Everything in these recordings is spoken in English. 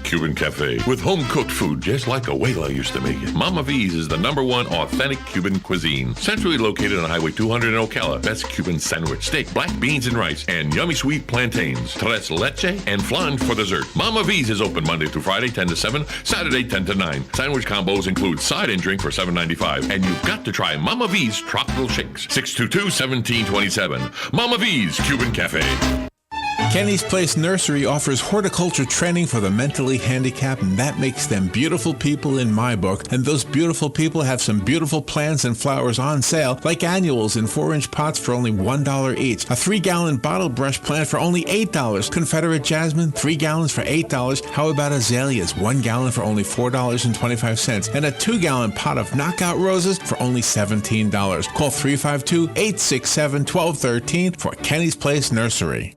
Cuban cafe with home-cooked food just like Abuela used to make it. Mama V's is the #1 authentic Cuban cuisine. Centrally located on Highway 200 in Ocala. Best Cuban sandwich, steak, black beans and rice, and yummy sweet plantains. Tres leche and flan for dessert. Mama V's is open Monday through Friday, 10 to 7, Saturday, 10 to 9. Sandwich combos include side and drink for $7.95. And you've got to try Mama V's tropical shakes. 622-1727. Mama V's Cuban Cafe. Kenny's Place Nursery offers horticulture training for the mentally handicapped, and that makes them beautiful people in my book. And those beautiful people have some beautiful plants and flowers on sale, like annuals in 4-inch pots for only $1 each. A 3-gallon bottle brush plant for only $8. Confederate jasmine, 3 gallons for $8. How about azaleas, 1 gallon for only $4.25. And a 2-gallon pot of knockout roses for only $17. Call 352-867-1213 for Kenny's Place Nursery.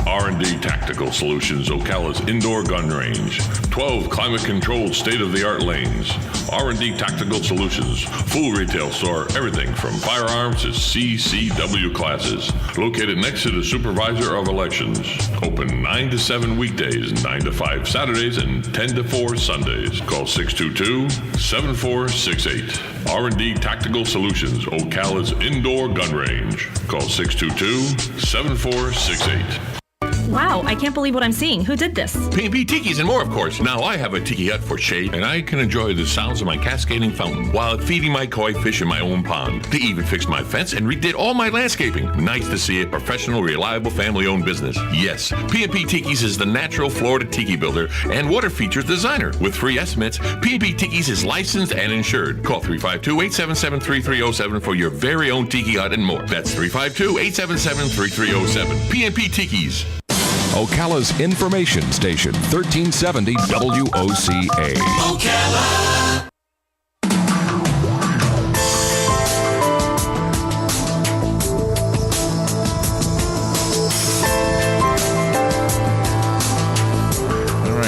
R&D Tactical Solutions, Ocala's indoor gun range. 12 climate-controlled state-of-the-art lanes. R&D Tactical Solutions, full retail store, everything from firearms to CCW classes. Located next to the Supervisor of Elections. Open 9 to 7 weekdays, 9 to 5 Saturdays, and 10 to 4 Sundays. Call 622-7468. R&D Tactical Solutions, Ocala's indoor gun range. Call 622-7468. Wow, I can't believe what I'm seeing. Who did this? P&P Tikis and more, of course. Now I have a tiki hut for shade, and I can enjoy the sounds of my cascading fountain while feeding my koi fish in my own pond. They even fixed my fence and redid all my landscaping. Nice to see a professional, reliable, family-owned business. Yes, P&P Tikis is the natural Florida tiki builder and water features designer. With free estimates, P&P Tikis is licensed and insured. Call 352-877-3307 for your very own tiki hut and more. That's 352-877-3307. P&P Tikis. Ocala's information station, 1370 WOCA. Ocala.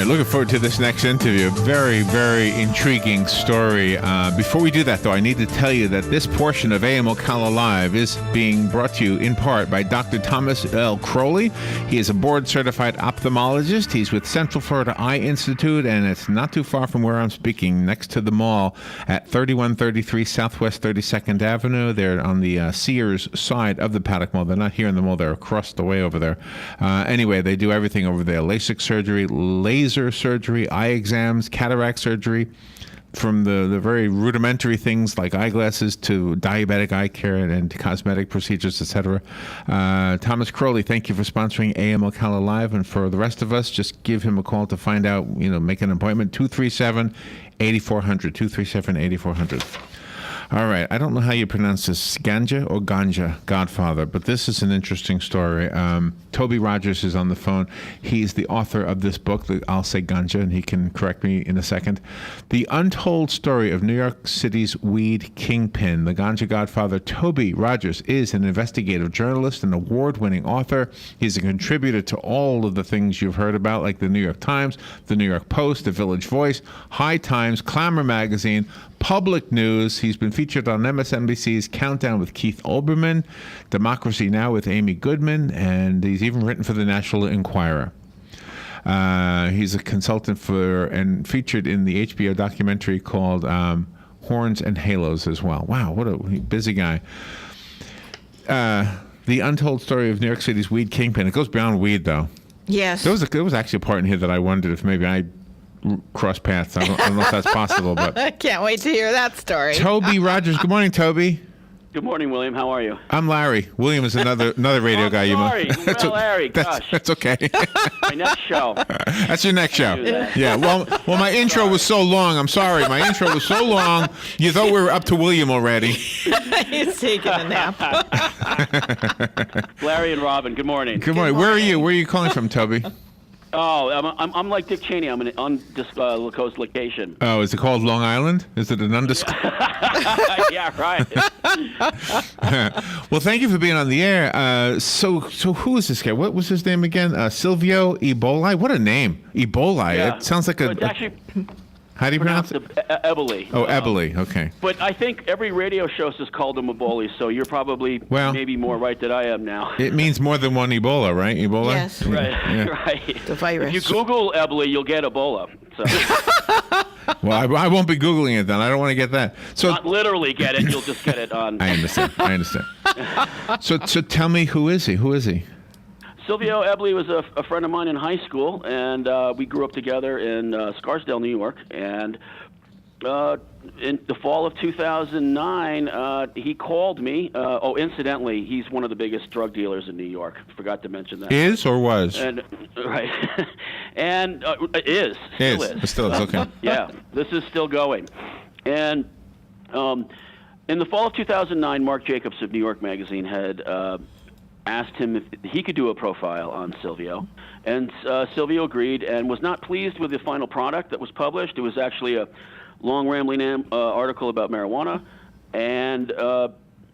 Looking forward to this next interview. Very, very intriguing story. Before we do that, though, I need to tell you that this portion of AM Ocala Live is being brought to you in part by Dr. Thomas L. Crowley. He is a board-certified ophthalmologist. He's with Central Florida Eye Institute, and it's not too far from where I'm speaking, next to the mall at 3133 Southwest 32nd Avenue. They're on the Sears side of the Paddock Mall. They're not here in the mall. They're across the way over there. Anyway, they do everything over there. LASIK surgery, laser surgery, eye exams, cataract surgery, from the very rudimentary things like eyeglasses to diabetic eye care and cosmetic procedures, etc. Thomas Crowley, thank you for sponsoring AM Ocala Live. And for the rest of us, just give him a call to find out, make an appointment, 237-8400, 237-8400. All right. I don't know how you pronounce this, Ganja or Ganja, Godfather, but this is an interesting story. Toby Rogers is on the phone. He's the author of this book, I'll say Ganja, and he can correct me in a second. The Untold Story of New York City's Weed Kingpin. The Ganja Godfather, Toby Rogers, is an investigative journalist and award-winning author. He's a contributor to all of the things you've heard about, like the New York Times, the New York Post, the Village Voice, High Times, Clamor Magazine, Public News. He's been featured on MSNBC's Countdown with Keith Olbermann, Democracy Now! With Amy Goodman, and he's even written for the National Enquirer. He's a consultant for and featured in the HBO documentary called Horns and Halos as well. Wow, what a busy guy. The Untold Story of New York City's Weed Kingpin. It goes beyond weed, though. Yes. There was actually a part in here that I wondered if maybe I cross paths. I don't know if that's possible, but I can't wait to hear that story. Toby Rogers. Good morning, Toby. Good morning, William. How are you? I'm Larry. William is another radio guy. Sorry, Larry. That's okay. My next show. That's your next show. Yeah. Well, my intro was so long. I'm sorry. My intro was so long. You thought we were up to William already. He's taking a nap. Larry and Robin. Good morning. Good morning. Where are you? Where are you calling from, Toby? Oh, I'm like Dick Cheney. I'm in an undisclosed location. Oh, is it called Long Island? Is it an undisclosed? Yeah, right. Well, thank you for being on the air. So who is this guy? What was his name again? Silvio Ebola? What a name. Ebola. Yeah. It sounds like It's actually How do you pronounce it? Eboli. Oh, Eboli. Okay. But I think every radio show has called him Ebola, so you're probably maybe more right than I am now. It means more than one Ebola, right? Ebola? Yes. Right, Yeah. right. The virus. If you Google Eboli, you'll get Ebola. So Well, I won't be Googling it then. I don't want to get that. So not literally get it, you'll just get it on. I understand. So tell me, who is he? Who is he? Silvio Eboli was a friend of mine in high school, and we grew up together in Scarsdale, New York. And in the fall of 2009, he called me. Incidentally, he's one of the biggest drug dealers in New York. Forgot to mention that. Is or was? And, right. And is. Still is. It still is, okay. Yeah, this is still going. And in the fall of 2009, Mark Jacobs of New York Magazine had asked him if he could do a profile on Silvio. And Silvio agreed and was not pleased with the final product that was published. It was actually a long, rambling article about marijuana. And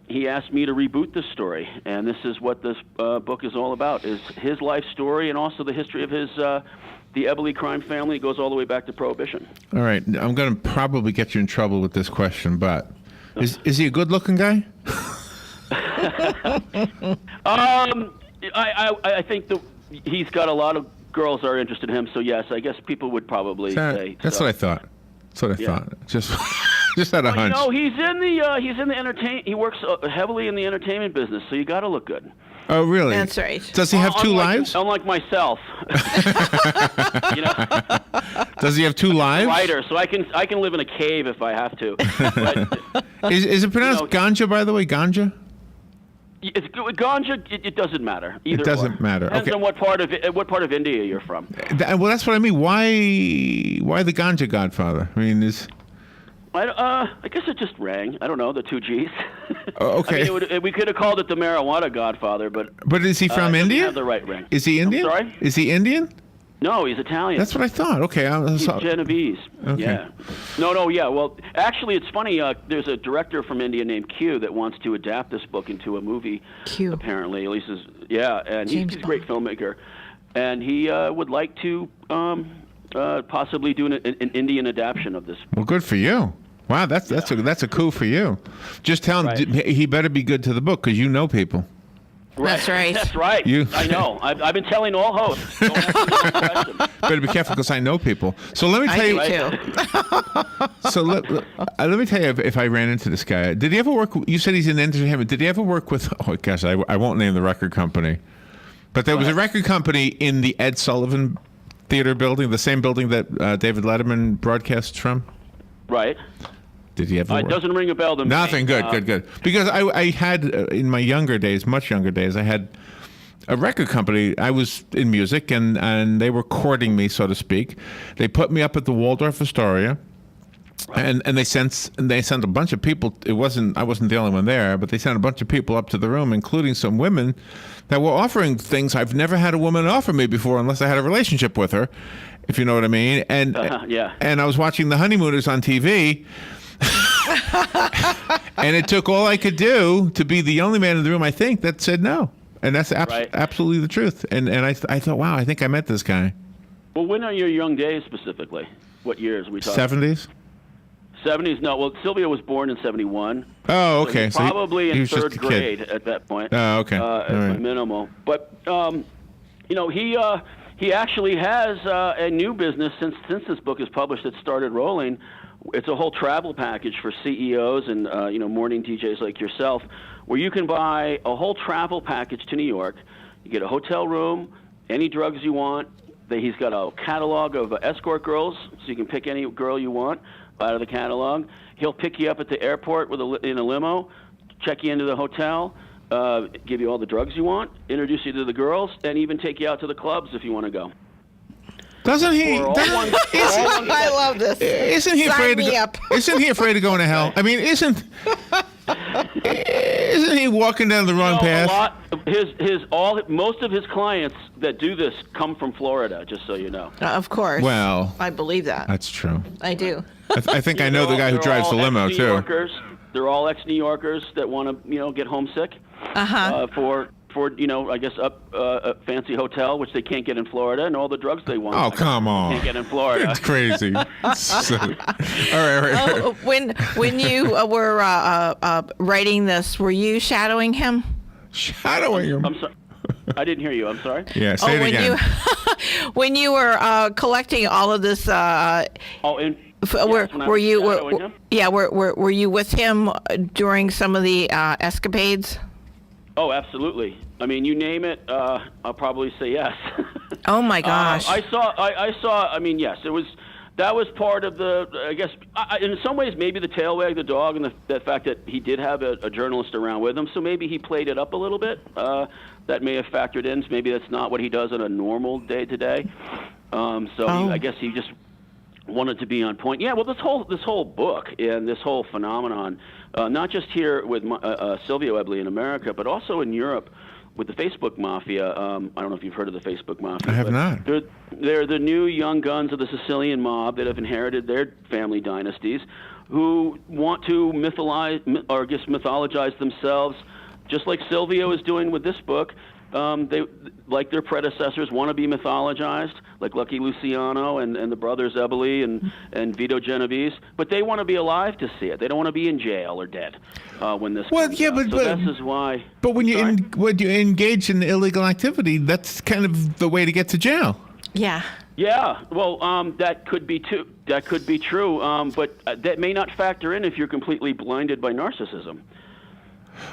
he asked me to reboot this story. And this is what this book is all about, is his life story and also the history of his the Eboli crime family. It goes all the way back to Prohibition. All right. I'm going to probably get you in trouble with this question, but is he a good-looking guy? I think he's got a lot of girls are interested in him. So yes, I guess people would probably say. That's what I thought. That's what I thought. Just had a hunch. You know, he's in the entertain. He works heavily in the entertainment business, so you got to look good. Oh, really? That's right. Does he have two lives? Unlike myself. You know. Does he have two lives? Writer, so I can live in a cave if I have to. But, is it pronounced Ganja, by the way? Ganja? It's Ganja. It doesn't matter. Either It doesn't or. matter. Depends Okay. on what part of India you're from. Well, that's what I mean. Why the Ganja Godfather? I mean, I guess it just rang. I don't know, the two G's. Okay. I mean, we could have called it the Marijuana Godfather, but is he from it doesn't India? have the right ring. Is he Indian? I'm sorry? Is he Indian? No, he's Italian. That's what I thought. Okay. He's Genovese. Okay. Yeah. No, yeah. Well, actually, it's funny. There's a director from India named Q that wants to adapt this book into a movie. Q. Apparently, at least and he's a great filmmaker, and he would like to possibly do an Indian adaptation of this. Well, good for you. Wow, that's a coup for you. Just tell him he better be good to the book because you know people. That's right. That's right. I know. I've been telling all hosts. Don't ask me that question. Better be careful because I know people. So let me tell you. too. So let me tell you if I ran into this guy. Did he ever work? You said he's in entertainment. Did he ever work with? Oh gosh, I won't name the record company, but there was a record company in the Ed Sullivan Theater building, the same building that David Letterman broadcasts from. Right. Did he ever? It doesn't ring a bell to me. Nothing. Good. Because I had in my younger days, much younger days, I had a record company. I was in music, and they were courting me, so to speak. They put me up at the Waldorf Astoria, and they sent a bunch of people. I wasn't the only one there, but they sent a bunch of people up to the room, including some women that were offering things I've never had a woman offer me before, unless I had a relationship with her, if you know what I mean. And and I was watching The Honeymooners on TV. And it took all I could do to be the only man in the room, I think, that said no. And that's absolutely the truth. And I thought, wow, I think I met this guy. Well, when are your young days specifically? What years are we talking? 70s? 70s? No, well, Silvio was born in 71. Oh, okay. So probably he in was just third a kid. grade at that point. Oh, okay. At minimal. But, he actually has a new business since this book is published that started rolling. It's a whole travel package for CEOs and morning DJs like yourself, where you can buy a whole travel package to New York. You get a hotel room, any drugs you want. He's got a catalog of escort girls, so you can pick any girl you want out of the catalog. He'll pick you up at the airport in a limo, check you into the hotel, give you all the drugs you want, introduce you to the girls, and even take you out to the clubs if you want to go. Doesn't he? I love this. Isn't he afraid to go? Isn't he afraid of going to hell? I mean, isn't he walking down the wrong path? Most of his clients that do this come from Florida. Just so you know. Of course. Well, I believe that. That's true. I do. I think I know the guy who drives the limo too. They're all ex-New Yorkers that want to, get homesick for I guess a fancy hotel, which they can't get in Florida, and all the drugs they want. Oh, come on. Can't get in Florida. It's crazy. So, all right. Oh, when you were writing this, were you shadowing him? Shadowing him. I'm sorry. I didn't hear you. I'm sorry. Yeah, say it again. When you were collecting all of this, were you with him during some of the escapades? Oh, absolutely. I mean, you name it, I'll probably say yes. Oh my gosh! I saw. I mean, yes, that was part of the. I guess in some ways, maybe the tail wagged the dog, and the fact that he did have a journalist around with him, so maybe he played it up a little bit. That may have factored in. So maybe that's not what he does on a normal day to day. I guess he just wanted to be on point. Yeah. Well, this whole book and this whole phenomenon, not just here with Silvio Ebley in America, but also in Europe with the Facebook Mafia. I don't know if you've heard of the Facebook Mafia. I have not. They're the new young guns of the Sicilian mob that have inherited their family dynasties, who want to mythologize themselves, just like Silvio is doing with this book. They, like their predecessors, want to be mythologized, like Lucky Luciano and the brothers Eboli and Vito Genovese, but they want to be alive to see it. They don't want to be in jail or dead when this comes out. So this is why. But when you engage in illegal activity, that's kind of the way to get to jail. Yeah. Yeah. Well, that could be too. That could be true. But that may not factor in if you're completely blinded by narcissism.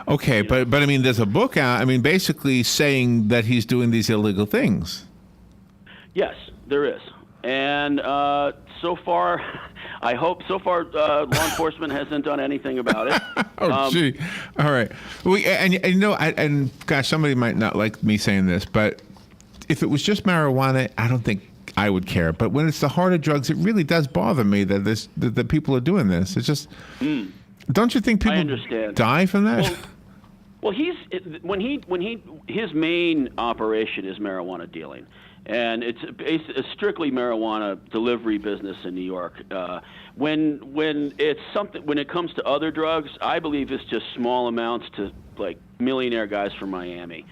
Okay, but I mean, there's a book out. I mean, basically saying that he's doing these illegal things. Yes, there is, and so far, law enforcement hasn't done anything about it. Gee, all right. And gosh, somebody might not like me saying this, but if it was just marijuana, I don't think I would care. But when it's the harder drugs, it really does bother me that people are doing this. It's just. Don't you think people die from that? Well, his main operation is marijuana dealing, and it's a strictly marijuana delivery business in New York. When it comes to other drugs, I believe it's just small amounts to like millionaire guys from Miami.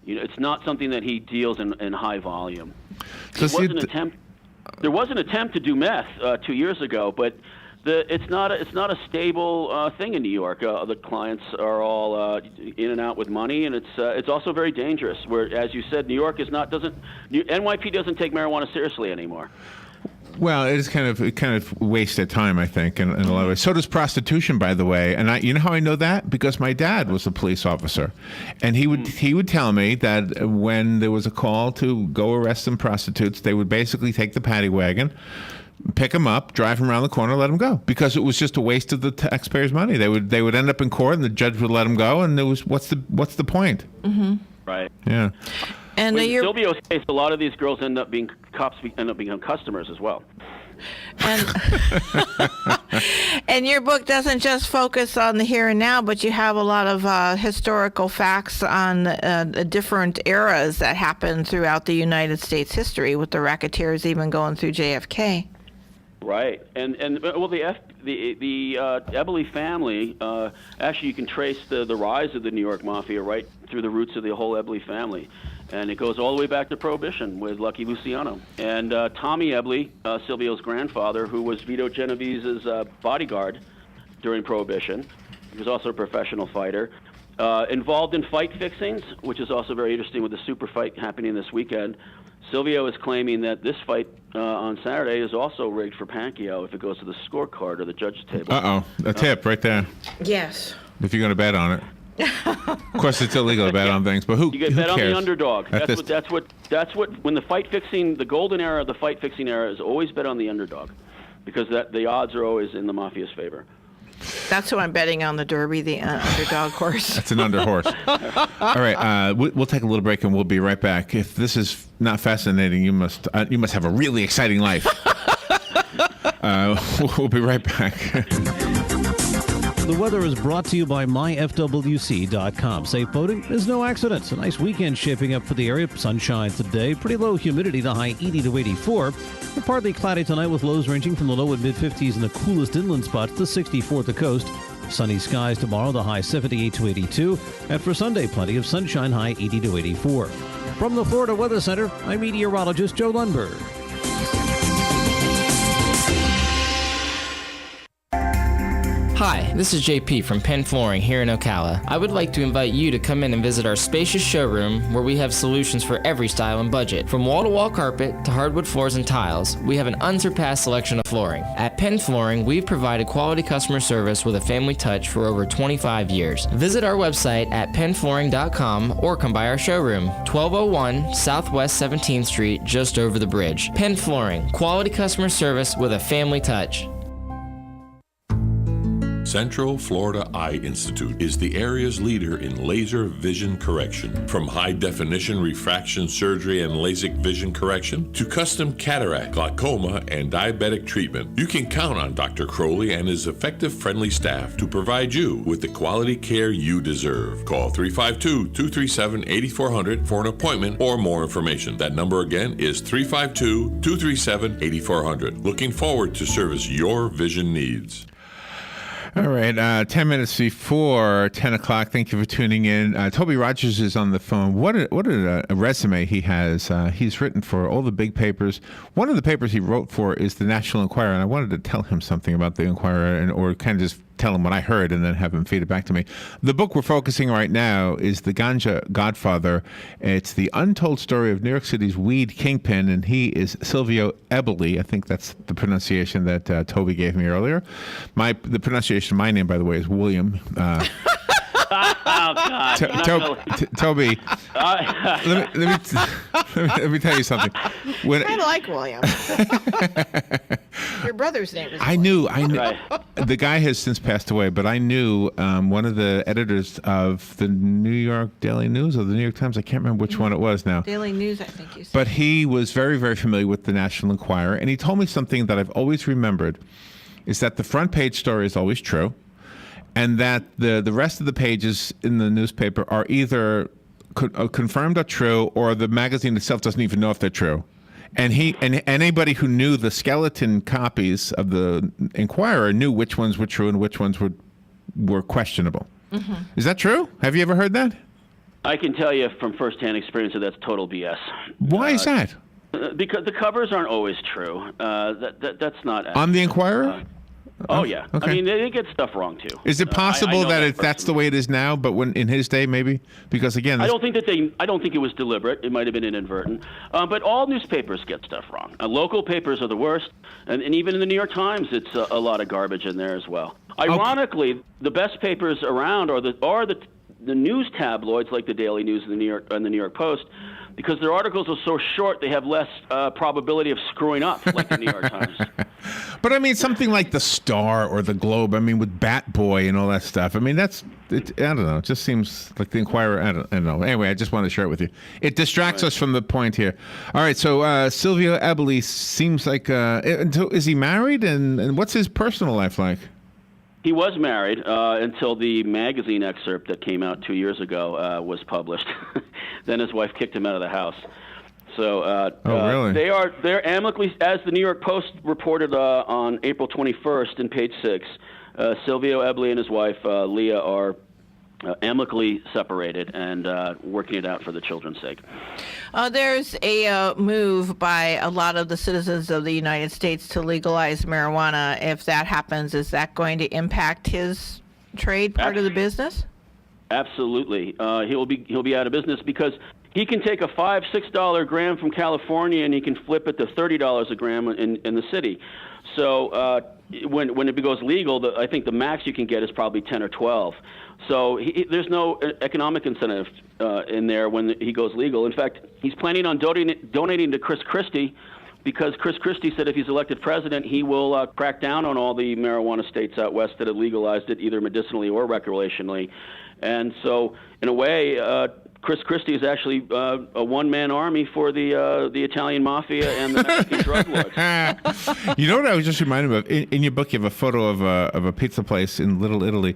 It's not something that he deals in high volume. There was an attempt to do meth 2 years ago, but. It's not a stable thing in New York. The clients are all in and out with money, and it's also very dangerous. Where, as you said, New York NYP doesn't take marijuana seriously anymore. Well, it kind of wasted time, I think, in a lot of ways. So does prostitution, by the way. And you know how I know that? Because my dad was a police officer, and he would tell me that when there was a call to go arrest some prostitutes, they would basically take the paddy wagon, pick them up, drive them around the corner, let them go, because it was just a waste of the taxpayers' money. They would end up in court, and the judge would let them go, and there was what's the point? Mm-hmm. Right. Yeah. And in Silvio's case, a lot of these girls end up being customers as well. And your book doesn't just focus on the here and now, but you have a lot of historical facts on different eras that happened throughout the United States history, with the racketeers even going through JFK. Right, and the Eboli family, actually you can trace the rise of the New York Mafia right through the roots of the whole Eboli family, and it goes all the way back to Prohibition with Lucky Luciano and Tommy Eboli, Silvio's grandfather, who was Vito Genovese's bodyguard during Prohibition. He was also a professional fighter, involved in fight fixings, which is also very interesting with the super fight happening this weekend. Silvio is claiming that this fight on Saturday is also rigged for Pacquiao if it goes to the scorecard or the judge's table. A tip right there. Yes. If you're going to bet on it. Of course, it's illegal to bet on things, but who cares? You get bet on the underdog. That's what. When the fight fixing, the golden era of the fight fixing era is always bet on the underdog, because the odds are always in the Mafia's favor. That's who I'm betting on, the Derby, the underdog horse. That's an under horse. All right, we'll take a little break and we'll be right back. If this is not fascinating, you must have a really exciting life. We'll be right back. The weather is brought to you by myfwc.com. Safe boating is no accident. A nice weekend shaping up for the area. Sunshine today. Pretty low humidity, the high 80 to 84. And partly cloudy tonight with lows ranging from the low and mid-50s in the coolest inland spots to 64 at the coast. Sunny skies tomorrow, the high 78 to 82. And for Sunday, plenty of sunshine, high 80 to 84. From the Florida Weather Center, I'm meteorologist Joe Lundberg. Hi, this is JP from Penn Flooring here in Ocala. I would like to invite you to come in and visit our spacious showroom where we have solutions for every style and budget. From wall-to-wall carpet to hardwood floors and tiles, we have an unsurpassed selection of flooring. At Penn Flooring, we've provided quality customer service with a family touch for over 25 years. Visit our website at pennflooring.com or come by our showroom, 1201 Southwest 17th Street, just over the bridge. Penn Flooring, quality customer service with a family touch. Central Florida Eye Institute is the area's leader in laser vision correction. From high-definition refraction surgery and LASIK vision correction to custom cataract, glaucoma, and diabetic treatment, you can count on Dr. Crowley and his effective, friendly staff to provide you with the quality care you deserve. Call 352-237-8400 for an appointment or more information. That number again is 352-237-8400. Looking forward to service your vision needs. All right, 10 minutes before 10 o'clock. Thank you for tuning in. Toby Rogers is on the phone. What a resume he has. He's written for all the big papers. One of the papers he wrote for is the National Enquirer, and I wanted to tell him something about the Enquirer, or kind of just tell him what I heard and then have him feed it back to me. The book we're focusing right now is The Ganja Godfather. It's the untold story of New York City's weed kingpin, and he is Silvio Berlusconi. I think that's the pronunciation that Toby gave me earlier. The pronunciation of my name, by the way, is William. Oh, God. Toby, let me tell you something. I like William. Your brother's name is I William. knew. Right. The guy has since passed away, but I knew one of the editors of the New York Daily News or the New York Times. I can't remember which one it was now. Daily News, I think you said. But he was very, very familiar with the National Enquirer, and he told me something that I've always remembered, is that the front page story is always true, and that the rest of the pages in the newspaper are either confirmed or true, or the magazine itself doesn't even know if they're true. And anybody who knew the skeleton copies of the Enquirer knew which ones were true and which ones were questionable. Mm-hmm. Is that true? Have you ever heard that? I can tell you from firsthand experience that that's total BS. Why is that? Because the covers aren't always true. That's not accurate. On the Enquirer? Oh yeah. Okay. I mean, they get stuff wrong too. Is it possible I know that's the way it is now, but when in his day maybe? Because again, I don't think it was deliberate. It might have been inadvertent. But all newspapers get stuff wrong. Local papers are the worst, and even in the New York Times, it's a lot of garbage in there as well. Ironically, the best papers around are the news tabloids like the Daily News and the New York Post. Because their articles are so short, they have less probability of screwing up, like the New York Times. But I mean, something like the Star or the Globe, I mean, with Bat Boy and all that stuff. I mean, I don't know. It just seems like the Enquirer, I don't know. Anyway, I just wanted to share it with you. It distracts us from the point here. All right, so Silvio Berlusconi seems like, is he married? And what's his personal life like? He was married until the magazine excerpt that came out 2 years ago was published. Then his wife kicked him out of the house. So really? They're amicably, as the New York Post reported on April 21st in page 6, Silvio Berlusconi and his wife Leah are amicably separated and working it out for the children's sake. There's a move by a lot of the citizens of the United States to legalize marijuana. If that happens, is that going to impact his trade part of the business? Absolutely. He'll be out of business because he can take a $5-6 gram from California and he can flip it to $30 a gram in the city. So when it goes legal, I think the max you can get is probably 10 or 12. So there's no economic incentive in there when he goes legal. In fact, he's planning on donating to Chris Christie because Chris Christie said if he's elected president, he will crack down on all the marijuana states out west that have legalized it either medicinally or recreationally. And so, in a way, Chris Christie is actually a one-man army for the Italian mafia and the Mexican drug lords. You know what I was just reminded of? In your book, you have a photo of a pizza place in Little Italy.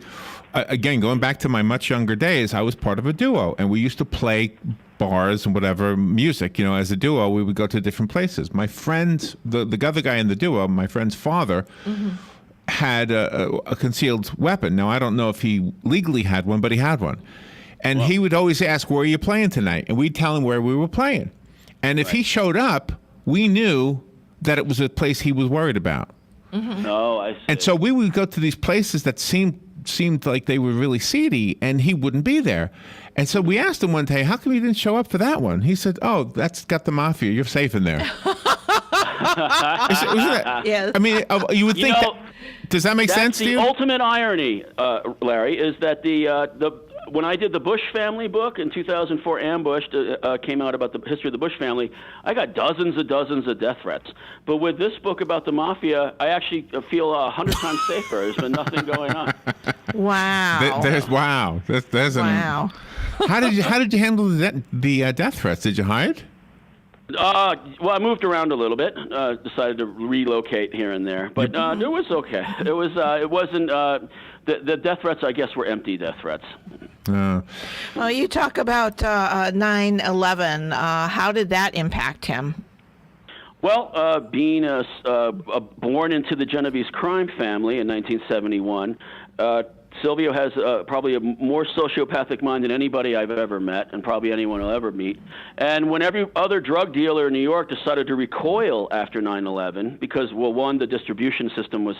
Again, going back to my much younger days, I was part of a duo, and we used to play bars and whatever music. You know, as a duo, we would go to different places. My friend, the other guy in the duo, my friend's father, had a concealed weapon. Now, I don't know if he legally had one, but he had one. And he would always ask, where are you playing tonight? And we'd tell him where we were playing. And if he showed up, we knew that it was a place he was worried about. Oh, I see. And so we would go to these places that seemed like they were really seedy, and he wouldn't be there. And so we asked him one day, how come you didn't show up for that one? He said, oh, that's got the mafia. You're safe in there. Yes. I mean, you would think that. Does that make sense to you? The ultimate irony, Larry, is that when I did the Bush family book in 2004, Ambush came out about the history of the Bush family, I got dozens of death threats. But with this book about the mafia, I actually feel 100 times safer. There's been nothing going on. Wow. There's wow. How did you handle the death threats? Did you hide? Well, I moved around a little bit. Decided to relocate here and there, but it was okay. It was. It wasn't. The death threats, I guess, were empty death threats. Well, you talk about 9/11. How did that impact him? Well, being born into the Genovese crime family in 1971. Silvio has probably a more sociopathic mind than anybody I've ever met, and probably anyone will ever meet. And when every other drug dealer in New York decided to recoil after 9/11, because, well, one, the distribution system was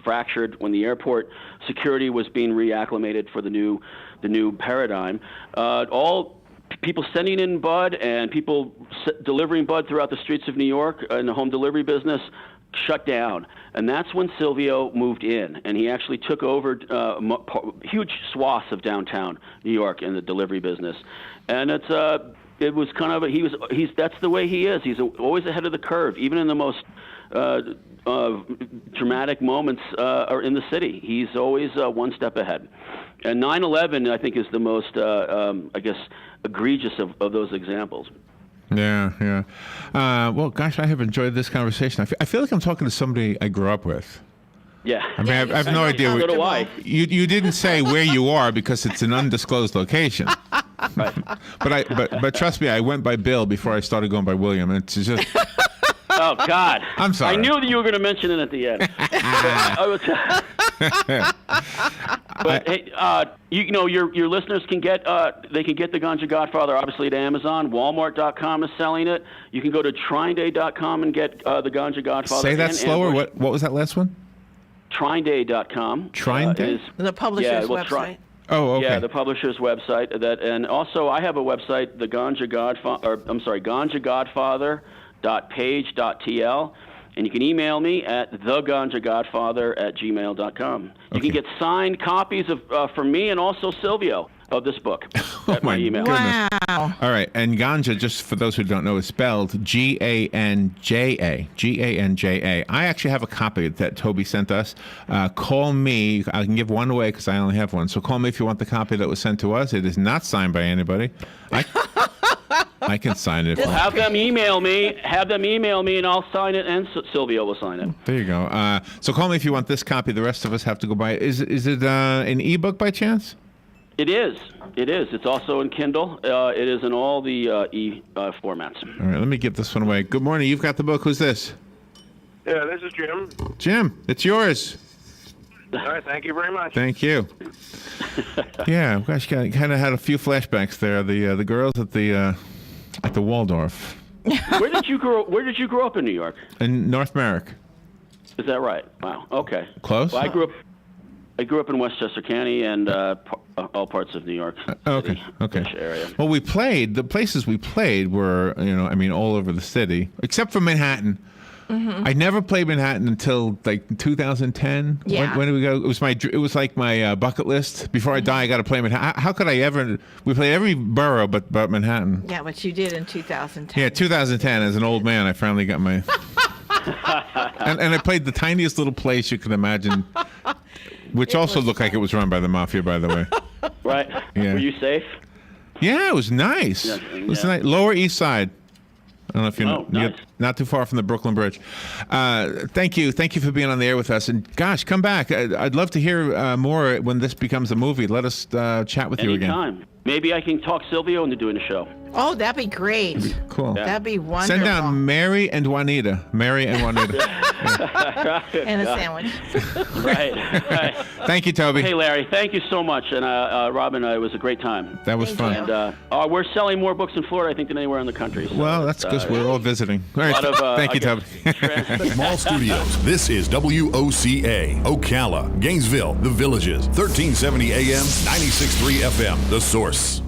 fractured when the airport security was being reacclimated for the new paradigm, all people sending in bud and people delivering bud throughout the streets of New York in the home delivery business shut down. And that's when Silvio moved in, and he actually took over huge swaths of downtown New York in the delivery business. And it was kind of that's the way he is. He's always ahead of the curve, even in the most dramatic moments are in the city. He's always one step ahead. And 9/11, I think, is the most, I guess, egregious of those examples. Yeah. Well, gosh, I have enjoyed this conversation. I feel like I'm talking to somebody I grew up with. Yeah. I mean, I have no idea. So do I. You didn't say where you are because it's an undisclosed location. Right. But trust me, I went by Bill before I started going by William. It's just. Oh God! I'm sorry. I knew that you were going to mention it at the end. But hey, your listeners can get the Ganja Godfather obviously at Amazon. Walmart.com is selling it. You can go to TrineDay.com and get the Ganja Godfather. Say that slower. What was that last one? TrineDay.com. TrineDay? Is The publisher's website. Oh, okay. Yeah, the publisher's website. And also I have a website, the GanjaGodfather.page.tl. And you can email me at theganjagodfather@gmail.com. You can get signed copies of from me and also Silvio of this book at my email. Wow. All right, and Ganja, just for those who don't know, is spelled Ganja. Ganja. I actually have a copy that Toby sent us. Call me. I can give one away because I only have one. So call me if you want the copy that was sent to us. It is not signed by anybody. I can sign it. Have them email me, and I'll sign it, and Silvio will sign it. There you go. So call me if you want this copy. The rest of us have to go buy it. Is it an ebook by chance? It is. It's also in Kindle. It is in all the formats. All right, let me give this one away. Good morning. You've got the book. Who's this? Yeah, this is Jim. Jim, it's yours. All right, thank you very much. Thank you. Yeah, gosh, kind of had a few flashbacks there. The girls at the Waldorf. Where did you grow up in New York? In North Merrick. Is that right? Wow. Okay. Close. Well, I grew up in Westchester County and all parts of New York City, Okay. area. Well, the places we played were, all over the city, except for Manhattan. Mm-hmm. I never played Manhattan until like 2010. Yeah. When did we go? It was like my bucket list. Before I die, I got to play Manhattan. How could I ever? We played every borough but Manhattan. Yeah, but you did in 2010. Yeah, 2010. As an old man, I finally got my. and I played the tiniest little place you could imagine, which also looked like it was run by the mafia, by the way. Right. Yeah. Were you safe? Yeah, it was nice. Yeah. It was nice. Lower East Side. I don't know if you know. Nice. Not too far from the Brooklyn Bridge. Thank you for being on the air with us. And gosh, come back. I'd love to hear more when this becomes a movie. Let us chat with you again. Anytime. Maybe I can talk Silvio into doing a show. Oh, that'd be great. Cool. That'd be wonderful. Send down Mary and Juanita. Mary and Juanita. And a sandwich. Right. Thank you, Toby. Hey, Larry, thank you so much. And Robin, it was a great time. That was fun. And we're selling more books in Florida, I think, than anywhere in the country. So well, that's because we're all visiting. All right. Thank you, Toby. Small Studios. This is WOCA, Ocala, Gainesville, The Villages, 1370 AM, 96.3 FM, The Source.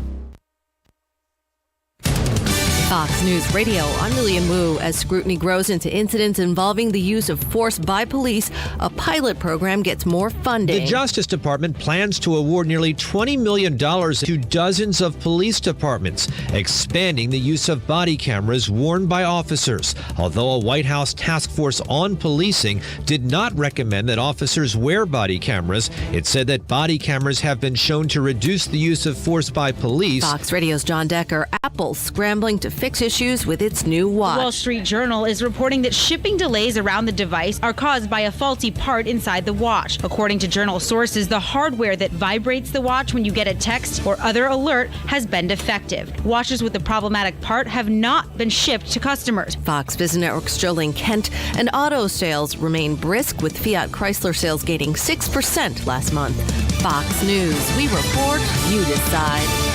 Fox News Radio, I'm Lillian Wu. As scrutiny grows into incidents involving the use of force by police, a pilot program gets more funding. The Justice Department plans to award nearly $20 million to dozens of police departments, expanding the use of body cameras worn by officers. Although a White House task force on policing did not recommend that officers wear body cameras, it said that body cameras have been shown to reduce the use of force by police. Fox Radio's John Decker. Apple's scrambling to fix issues with its new watch. The Wall Street Journal is reporting that shipping delays around the device are caused by a faulty part inside the watch. According to Journal sources, the hardware that vibrates the watch when you get a text or other alert has been defective. Watches with the problematic part have not been shipped to customers. Fox Business Network's Sterling Kent, and auto sales remain brisk, with Fiat Chrysler sales gaining 6% last month. Fox News. We report, you decide.